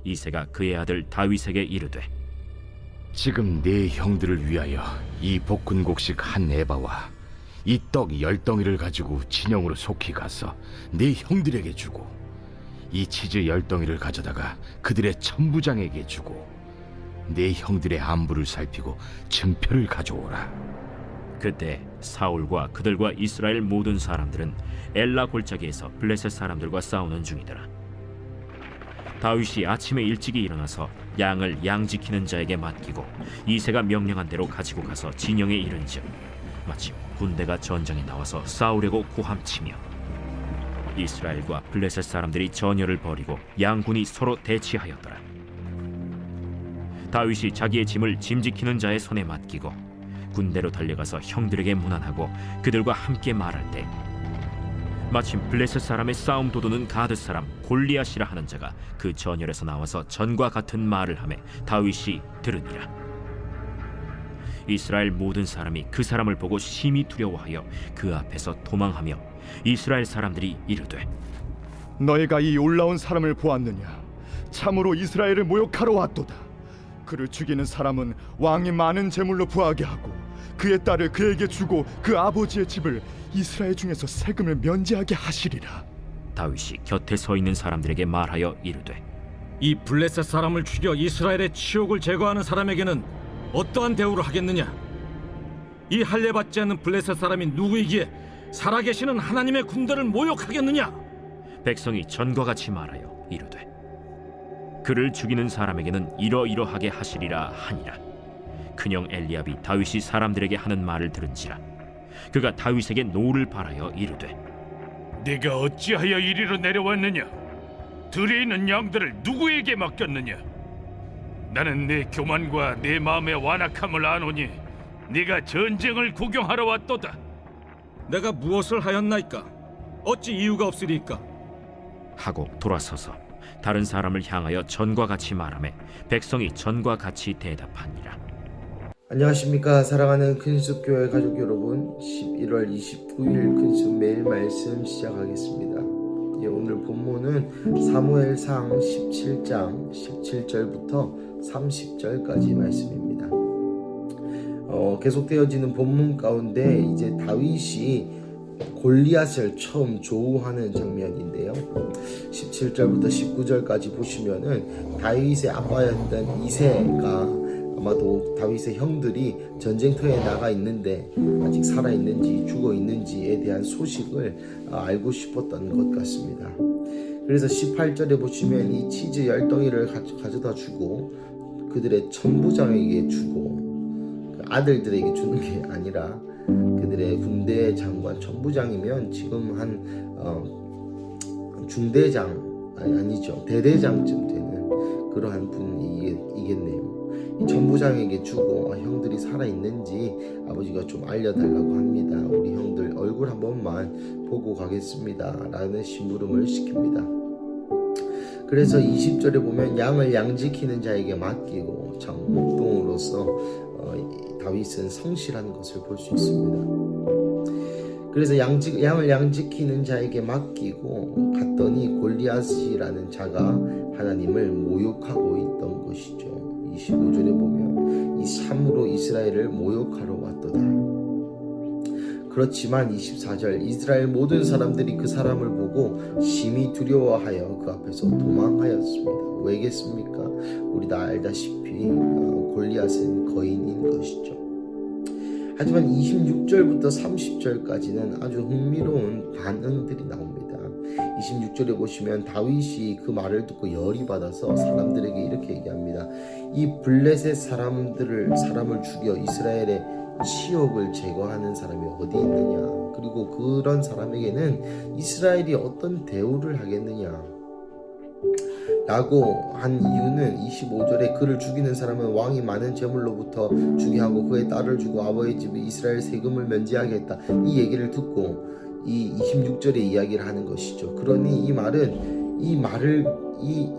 이새가 그의 아들 다윗에게 이르되 지금 네 형들을 위하여 이 볶은곡식 한 에바와 이 떡 10덩이를 가지고 진영으로 속히 가서 네 형들에게 주고 이 치즈 10덩이를 가져다가 그들의 천부장에게 주고 네 형들의 안부를 살피고 증표를 가져오라. 그때 사울과 그들과 이스라엘 모든 사람들은 엘라 골짜기에서 블레셋 사람들과 싸우는 중이더라. 다윗이 아침에 일찍이 일어나서 양을 양지키는 자에게 맡기고 이새가 명령한 대로 가지고 가서 진영에 이른즉 마침 군대가 전장에 나와서 싸우려고 고함치며 이스라엘과 블레셋 사람들이 전열을 벌이고 양군이 서로 대치하였더라. 다윗이 자기의 짐을 짐지키는 자의 손에 맡기고 군대로 달려가서 형들에게 문안하고 그들과 함께 말할 때 마침 블레셋 사람의 싸움 도두는 가드 사람 골리앗이라 하는 자가 그 전열에서 나와서 전과 같은 말을 하매 다윗이 들으니라. 이스라엘 모든 사람이 그 사람을 보고 심히 두려워하여 그 앞에서 도망하며 이스라엘 사람들이 이르되 너희가 이 올라온 사람을 보았느냐? 참으로 이스라엘을 모욕하러 왔도다. 그를 죽이는 사람은 왕이 많은 재물로 부하게 하고 그의 딸을 그에게 주고 그 아버지의 집을 이스라엘 중에서 세금을 면제하게 하시리라. 다윗이 곁에 서 있는 사람들에게 말하여 이르되 이 블레셋 사람을 죽여 이스라엘의 치욕을 제거하는 사람에게는 어떠한 대우를 하겠느냐? 이 할례받지 않는 블레셋 사람이 누구이기에 살아계시는 하나님의 군대를 모욕하겠느냐? 백성이 전과 같이 말하여 이르되 그를 죽이는 사람에게는 이러이러하게 하시리라 하니라. 큰형 엘리압이 다윗이 사람들에게 하는 말을 들은지라 그가 다윗에게 노를 바라여 이르되 네가 어찌하여 이리로 내려왔느냐? 들에 있는 양들을 누구에게 맡겼느냐? 나는 내 교만과 내 마음의 완악함을 아노니 네가 전쟁을 구경하러 왔도다. 내가 무엇을 하였나이까? 어찌 이유가 없으리까? 하고 돌아서서 다른 사람을 향하여 전과 같이 말하매 백성이 전과 같이 대답하니라. 안녕하십니까 사랑하는 큰숲교회 가족 여러분, 11월 29일 큰숲 매일 말씀 시작하겠습니다. 오늘 본문은 사무엘상 17장 17절부터 30절까지 말씀입니다. 계속되어지는 본문 가운데 이제 다윗이 골리앗을 처음 조우하는 장면인데요. 17절부터 19절까지 보시면은 다윗의 아빠였던 이새가 아마도 다윗의 형들이 전쟁터에 나가 있는데 아직 살아있는지 죽어있는지에 대한 소식을 알고 싶었던 것 같습니다. 그래서 18절에 보시면 이 치즈 10덩이를 가져다 주고 그들의 천부장에게 주고 아들들에게 주는 게 아니라 그들의 군대 장관 천부장이면 지금 한 중대장 아니죠 대대장쯤 되는 그러한 분이겠네요. 이 천부장에게 주고 형들이 살아있는지 아버지가 좀 알려달라고 합니다. 우리 형들 얼굴 한 번만 보고 가겠습니다 라는 심부름을 시킵니다. 그래서 20절에 보면 양을 양지키는 자에게 맡기고 참 목동으로서 다윗은 성실한 것을 볼 수 있습니다. 그래서 양을 양지키는 자에게 맡기고 갔더니 골리앗이라는 자가 하나님을 모욕하고 있던 것이죠. 25절에 보면 이 참으로 이스라엘을 모욕하러 왔도다. 그렇지만 24절 이스라엘 모든 사람들이 그 사람을 보고 심히 두려워하여 그 앞에서 도망하였습니다. 왜겠습니까? 우리 다 알다시피 골리앗은 거인인 것이죠. 하지만 26절부터 30절까지는 아주 흥미로운 반응들이 나옵니다. 26절에 보시면 다윗이 그 말을 듣고 열이 받아서 사람들에게 이렇게 얘기합니다. 이 블레셋 사람을 죽여 이스라엘의 치욕을 제거하는 사람이 어디 있느냐? 그리고 그런 사람에게는 이스라엘이 어떤 대우를 하겠느냐? 라고 한 이유는 25절에 그를 죽이는 사람은 왕이 많은 재물로부터 주게 하고 그의 딸을 주고 아버지 집에 이스라엘 세금을 면제하게 했다. 이 얘기를 듣고 이 26절의 이야기를 하는 것이죠. 그러니 이 말을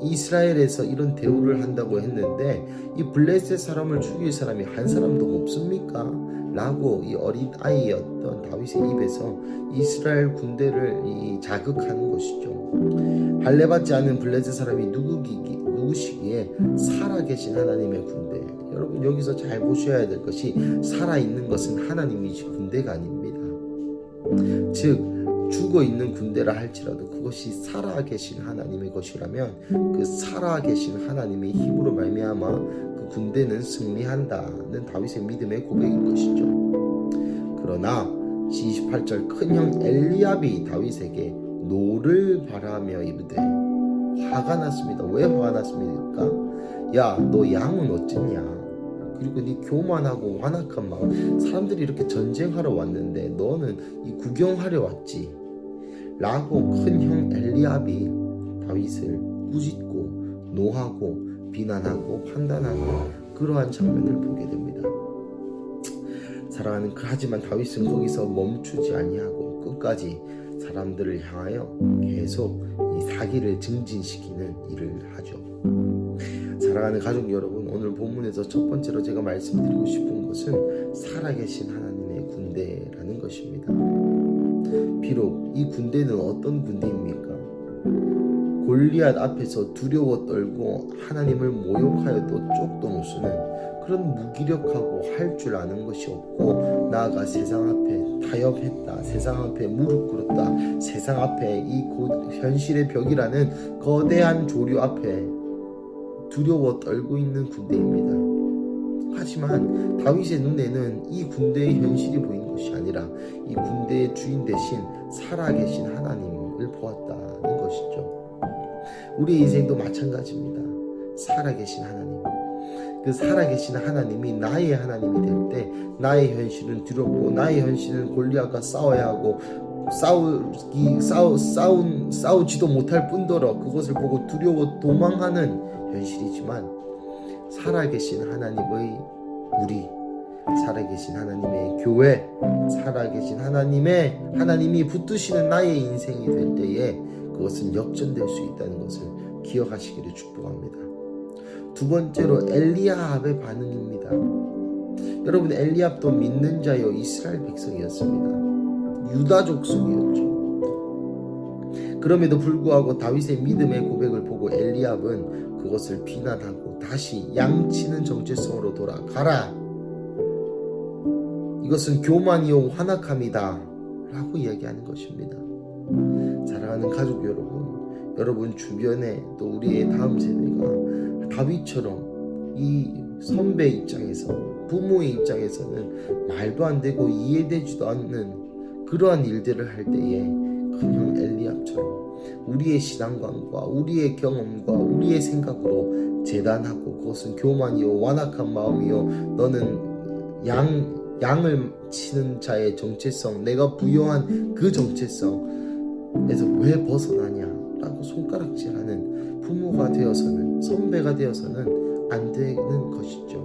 이스라엘에서 이런 대우를 한다고 했는데 이 블레셋 사람을 죽일 사람이 한 사람도 없습니까? 라고 이 어린 아이였던 다윗의 입에서 이스라엘 군대를 자극하는 것이죠. 할례받지 않은 블레셋 사람이 누구이기에 누구시기에? 살아계신 하나님의 군대. 여러분 여기서 잘 보셔야 될 것이 살아있는 것은 하나님이지 군대가 아닙니다. 즉 죽어있는 군대라 할지라도 그것이 살아계신 하나님의 것이라면 그 살아계신 하나님의 힘으로 말미암아 그 군대는 승리한다는 다윗의 믿음의 고백인 것이죠. 그러나 28절 큰형 엘리압이 다윗에게 노를 바라며 이르되 화가 났습니다. 왜 화가 났습니까? 야, 너 양은 어쩌냐? 그리고 네 교만하고 완악한 마음, 사람들이 이렇게 전쟁하러 왔는데 너는 이 구경하러 왔지 라고 큰형 엘리압이 다윗을 꾸짖고 노하고 비난하고 판단하고 그러한 장면을 보게 됩니다. 사랑하는 하지만 다윗은 거기서 멈추지 아니하고 끝까지 사람들을 향하여 계속 이 사기를 증진시키는 일을 하죠. 사랑하는 가족 여러분, 오늘 본문에서 첫 번째로 제가 말씀드리고 싶은 것은 살아계신 하나님의 군대라는 것입니다. 비록 이 군대는 어떤 군대입니까? 골리앗 앞에서 두려워 떨고 하나님을 모욕하여도 쪽도 못 쓰는 그런 무기력하고 할 줄 아는 것이 없고 나아가 세상 앞에 타협했다, 세상 앞에 무릎 꿇었다, 세상 앞에 이 현실의 벽이라는 거대한 조류 앞에 두려워 떨고 있는 군대입니다. 하지만 다윗의 눈에는 이 군대의 현실이 보인 것이 아니라 이 군대의 주인 대신 살아계신 하나님을 보았다는 것이죠. 우리의 인생도 마찬가지입니다. 살아계신 하나님, 그 살아계신 하나님이 나의 하나님이 될 때 나의 현실은 두렵고 나의 현실은 골리앗과 싸워야 하고 싸우지도 못할 뿐더러 그것을 보고 두려워 도망하는 현실이지만 살아계신 하나님의 우리, 살아계신 하나님의 교회, 살아계신 하나님이 붙드시는 나의 인생이 될 때에 그것은 역전될 수 있다는 것을 기억하시기를 축복합니다. 두 번째로 엘리압의 반응입니다. 여러분, 엘리압도 믿는 자요 이스라엘 백성이었습니다. 유다 족속이었죠. 그럼에도 불구하고 다윗의 믿음의 고백을 보고 엘리압은 그것을 비난하고 다시 양치는 정체성으로 돌아가라, 이것은 교만이요 완악함이다 라고 이야기하는 것입니다. 사랑하는 가족 여러분 주변에 또 우리의 다음 세대가 다윗처럼 이 선배 입장에서, 부모의 입장에서는 말도 안 되고 이해되지도 않는 그러한 일들을 할 때에 큰형 엘리압처럼 우리의 신앙관과 우리의 경험과 우리의 생각으로 재단하고 그것은 교만이요 완악한 마음이요 너는 양을 치는 자의 정체성, 내가 부여한 그 정체성에서 왜 벗어나냐 라고 손가락질하는 부모가 되어서는, 선배가 되어서는 안 되는 것이죠.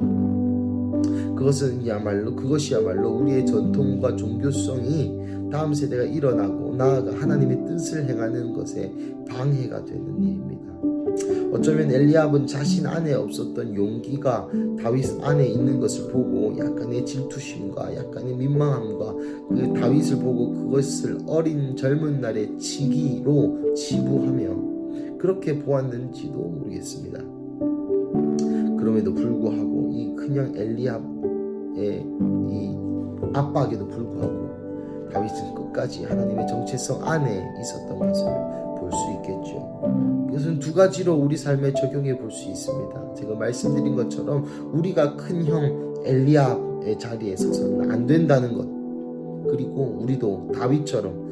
그것이야말로 우리의 전통과 종교성이 다음 세대가 일어나고 나아가 하나님의 뜻을 행하는 것에 방해가 되는 일입니다. 어쩌면 엘리압은 자신 안에 없었던 용기가 다윗 안에 있는 것을 보고 약간의 질투심과 약간의 민망함과 그 다윗을 보고 그것을 어린 젊은 날의 치기로 치부하며 그렇게 보았는지도 모르겠습니다. 그럼에도 불구하고 이 큰형 엘리압의 이 압박에도 불구하고 다윗은 끝까지 하나님의 정체성 안에 있었던 것을 볼 수 있겠죠. 이것은 두 가지로 우리 삶에 적용해 볼 수 있습니다. 제가 말씀드린 것처럼 우리가 큰형 엘리압의 자리에 서서는 안 된다는 것, 그리고 우리도 다윗처럼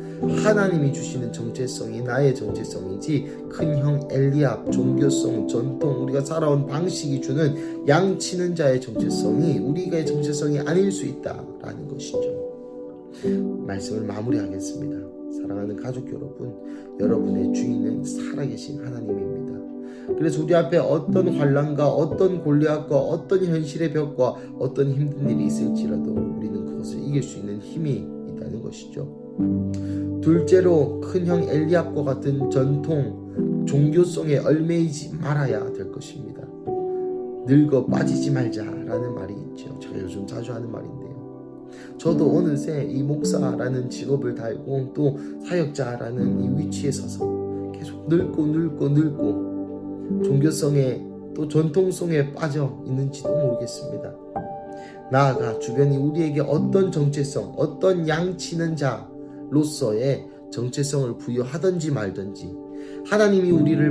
하나님이 주시는 정체성이 나의 정체성이지 큰형 엘리압, 종교성, 전통, 우리가 살아온 방식이 주는 양치는 자의 정체성이 우리의 정체성이 아닐 수 있다라는 것이죠. 말씀을 마무리하겠습니다. 사랑하는 가족 여러분, 여러분의 주인은 살아계신 하나님입니다. 그래서 우리 앞에 어떤 환난과 어떤 골리앗과 어떤 현실의 벽과 어떤 힘든 일이 있을지라도 우리는 그것을 이길 수 있는 힘이 있다는 것이죠. 둘째로 큰형 엘리압과 같은 전통 종교성에 얽매이지 말아야 될 것입니다. 늙어 빠지지 말자라는 말이 있죠. 제가 요즘 자주 하는 말인데요. 저도 어느새 이 목사라는 직업을 달고 또 사역자라는 이 위치에 서서 계속 늙고 종교성에 또 전통성에 빠져 있는지도 모르겠습니다. 나아가 주변이 우리에게 어떤 정체성, 어떤 양치는 자로서의 정체성을 부여하든지 말든지 하나님이 우리에게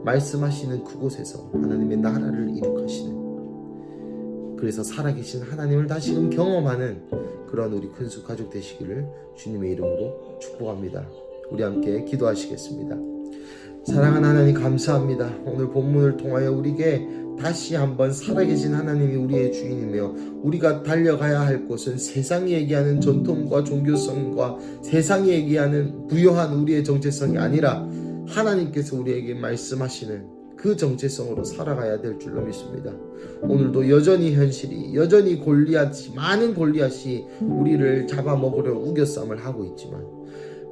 말씀하시는 그곳에서 하나님의 나라를 이룩하시는, 그래서 살아계신 하나님을 다시금 경험하는 그러한 우리 큰수 가족 되시기를 주님의 이름으로 축복합니다. 우리 함께 기도하시겠습니다. 사랑하는 하나님, 감사합니다. 오늘 본문을 통하여 우리에게 다시 한번 살아계신 하나님이 우리의 주인이며 우리가 달려가야 할 곳은 세상이 얘기하는 전통과 종교성과 세상이 얘기하는 부여한 우리의 정체성이 아니라 하나님께서 우리에게 말씀하시는 그 정체성으로 살아가야 될 줄로 믿습니다. 오늘도 여전히 현실이, 여전히 많은 골리앗이 우리를 잡아먹으려 우겨싸움을 하고 있지만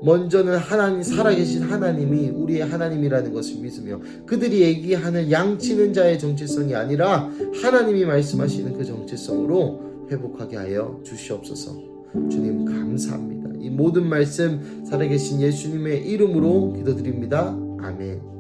먼저는 살아계신 하나님이 우리의 하나님이라는 것을 믿으며 그들이 얘기하는 양치는 자의 정체성이 아니라 하나님이 말씀하시는 그 정체성으로 회복하게 하여 주시옵소서. 주님 감사합니다. 이 모든 말씀 살아계신 예수님의 이름으로 기도드립니다. 아멘.